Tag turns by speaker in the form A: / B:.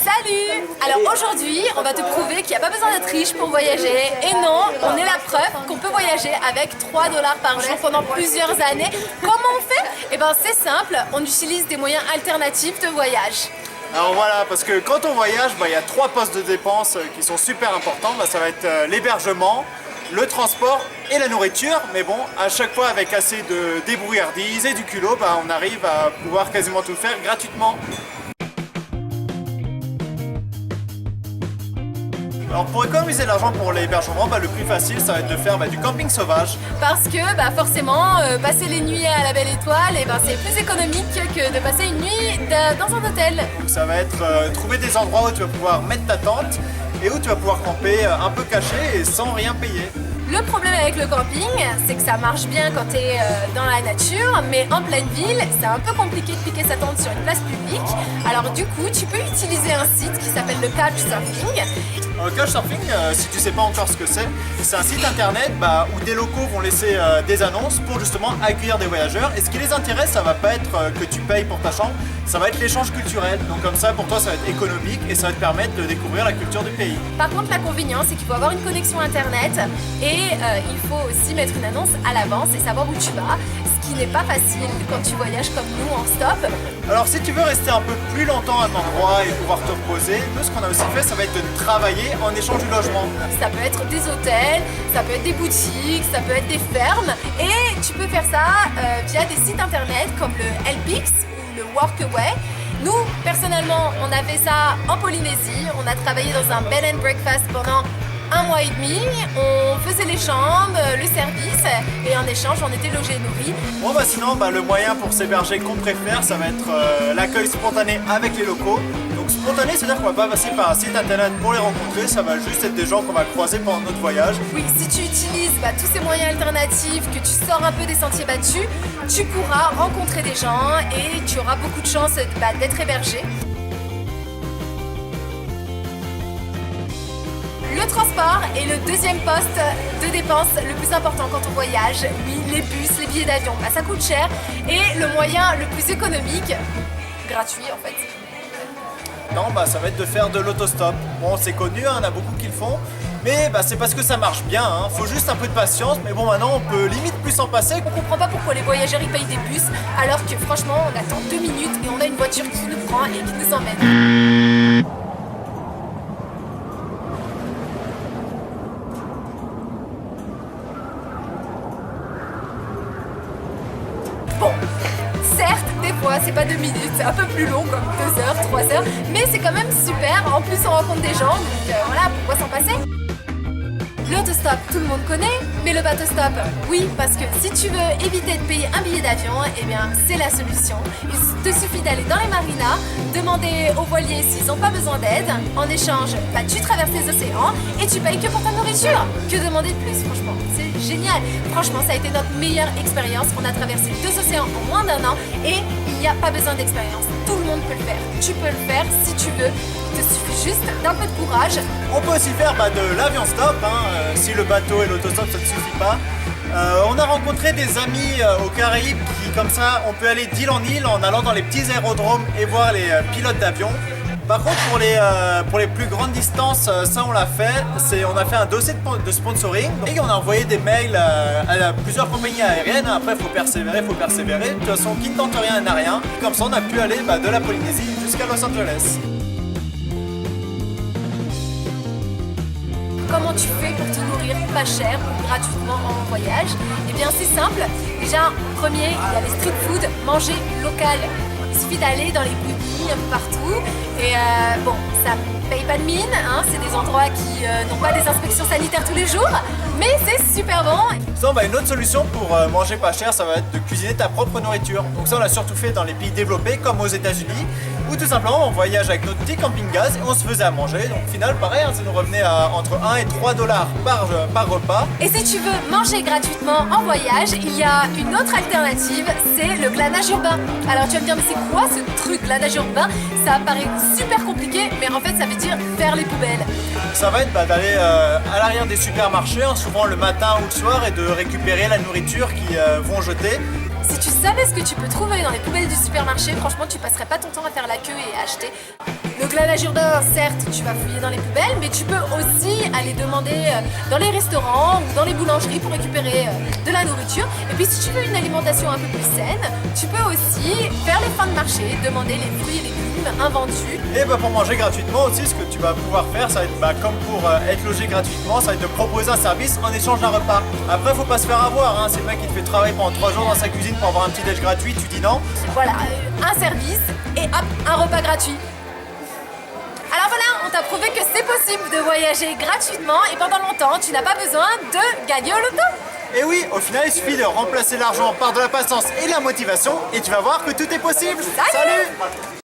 A: Salut! Alors aujourd'hui, on va te prouver qu'il n'y a pas besoin d'être riche pour voyager. Et non, on est la preuve qu'on peut voyager avec 3 $ par jour pendant plusieurs années. Comment on fait? Eh bien c'est simple, on utilise des moyens alternatifs de voyage.
B: Alors voilà, parce que quand on voyage, il y a 3 postes de dépenses qui sont super importants. Ça va être l'hébergement, le transport et la nourriture. Mais bon, à chaque fois avec assez de débrouillardise et du culot, on arrive à pouvoir quasiment tout faire gratuitement. Alors pour économiser de l'argent pour l'hébergement, le plus facile ça va être de faire du camping sauvage.
A: Parce que forcément, passer les nuits à la Belle Étoile, c'est plus économique que de passer une nuit dans un hôtel.
B: Donc ça va être trouver des endroits où tu vas pouvoir mettre ta tente et où tu vas pouvoir camper un peu caché et sans rien payer.
A: Le problème avec le camping, c'est que ça marche bien quand tu es dans la nature, mais en pleine ville, c'est un peu compliqué de piquer sa tente sur une place publique. Alors du coup, tu peux utiliser un site qui s'appelle le Couchsurfing.
B: Couchsurfing, si tu sais pas encore ce que c'est un site internet où des locaux vont laisser des annonces pour justement accueillir des voyageurs. Et ce qui les intéresse, ça va pas être que tu payes pour ta chambre, ça va être l'échange culturel. Donc comme ça, pour toi, ça va être économique et ça va te permettre de découvrir la culture du pays.
A: Par contre, l'inconvénient, c'est qu'il faut avoir une connexion internet et il faut aussi mettre une annonce à l'avance et savoir où tu vas, ce qui n'est pas facile quand tu voyages comme nous en stop.
B: Alors si tu veux rester un peu plus longtemps à un endroit et pouvoir te reposer, nous ce qu'on a aussi fait, ça va être de travailler en échange du logement.
A: Ça peut être des hôtels, ça peut être des boutiques, ça peut être des fermes et tu peux faire ça via des sites internet comme le Helpix ou le Workaway. Nous, personnellement, on a fait ça en Polynésie, on a travaillé dans un bed and breakfast pendant 1 mois et demi, on faisait les chambres, le service et en échange on était logés et nourris.
B: Bon sinon le moyen pour s'héberger qu'on préfère ça va être l'accueil spontané avec les locaux. Donc spontané c'est-à-dire qu'on va pas passer par un site internet pour les rencontrer, ça va juste être des gens qu'on va croiser pendant notre voyage.
A: Oui, si tu utilises tous ces moyens alternatifs, que tu sors un peu des sentiers battus, tu pourras rencontrer des gens et tu auras beaucoup de chances d'être hébergé. Le transport est le deuxième poste de dépense le plus important quand on voyage. Oui, les bus, les billets d'avion, ça coûte cher. Et le moyen le plus économique, gratuit en fait.
B: Non, ça va être de faire de l'autostop. Bon, c'est connu, il y en a beaucoup qui le font. Mais c'est parce que ça marche bien, faut juste un peu de patience. Mais bon, maintenant on peut limite plus s'en passer.
A: On comprend pas pourquoi les voyageurs ils payent des bus alors que franchement on attend 2 minutes et on a une voiture qui nous prend et qui nous emmène. Bon, certes, des fois, c'est pas 2 minutes, c'est un peu plus long, comme 2 heures, 3 heures, mais c'est quand même super. En plus, on rencontre des gens, donc voilà, pourquoi s'en passer? L'autostop, tout le monde connaît, mais le bateau stop, oui, parce que si tu veux éviter de payer un billet d'avion, c'est la solution. Il te suffit d'aller dans les marinas, demander aux voiliers s'ils n'ont pas besoin d'aide. En échange, tu traverses les océans et tu payes que pour ta nourriture. Que demander de plus, franchement, c'est génial. Franchement, ça a été notre meilleure expérience. On a traversé 2 océans en moins d'1 an et il n'y a pas besoin d'expérience. Tout le monde peut le faire. Tu peux le faire si tu veux. Il te suffit juste d'un peu de courage.
B: On peut aussi faire de l'avion stop, si le bateau et l'autostop ça ne suffit pas. On a rencontré des amis aux Caraïbes qui comme ça on peut aller d'île en île en allant dans les petits aérodromes et voir les pilotes d'avion. Par contre pour les plus grandes distances, ça on l'a fait, on a fait un dossier de sponsoring et on a envoyé des mails à plusieurs compagnies aériennes. Après il faut persévérer. De toute façon qui ne tente rien n'a rien. Comme ça on a pu aller de la Polynésie jusqu'à Los Angeles.
A: Comment tu fais pour te nourrir pas cher ou gratuitement en voyage? Eh bien c'est simple, déjà premier il y a les street food, manger local. Il suffit d'aller dans les bouillies un peu partout et ça paye pas de mine, c'est des endroits qui n'ont pas des inspections sanitaires tous les jours, mais c'est super bon.
B: Sinon, une autre solution pour manger pas cher, ça va être de cuisiner ta propre nourriture. Donc ça on l'a surtout fait dans les pays développés comme aux États-Unis, où tout simplement on voyage avec notre petit camping-gaz et on se faisait à manger. Donc au final pareil, ça nous revenait à entre 1 et 3 $ par repas.
A: Et si tu veux manger gratuitement en voyage, il y a une autre alternative, c'est le glanage urbain. Alors tu vas me dire mais c'est quoi ce truc glanage urbain? Ça paraît super compliqué, mais en fait ça veut dire faire les poubelles.
B: Ça va être d'aller à l'arrière des supermarchés, souvent le matin ou le soir, et de récupérer la nourriture qu'ils vont jeter.
A: Si tu savais ce que tu peux trouver dans les poubelles du supermarché, franchement tu passerais pas ton temps à faire la queue et à acheter. Le la nature d'or, certes, tu vas fouiller dans les poubelles, mais tu peux aussi aller demander dans les restaurants ou dans les boulangeries pour récupérer de la nourriture. Et puis si tu veux une alimentation un peu plus saine, tu peux aussi faire les fins de marché, demander les fruits et légumes invendus.
B: Et pour manger gratuitement aussi, ce que tu vas pouvoir faire, ça va être comme pour être logé gratuitement, ça va être de proposer un service en échange d'un repas. Après, faut pas se faire avoir, hein. C'est le mec qui te fait travailler pendant 3 jours dans sa cuisine pour avoir un petit déj gratuit, tu dis non.
A: Voilà, un service et hop, un repas gratuit. Alors voilà, on t'a prouvé que c'est possible de voyager gratuitement et pendant longtemps, tu n'as pas besoin de gagner au loto.
B: Et oui, au final, il suffit de remplacer l'argent par de la patience et la motivation et tu vas voir que tout est possible.
A: Salut.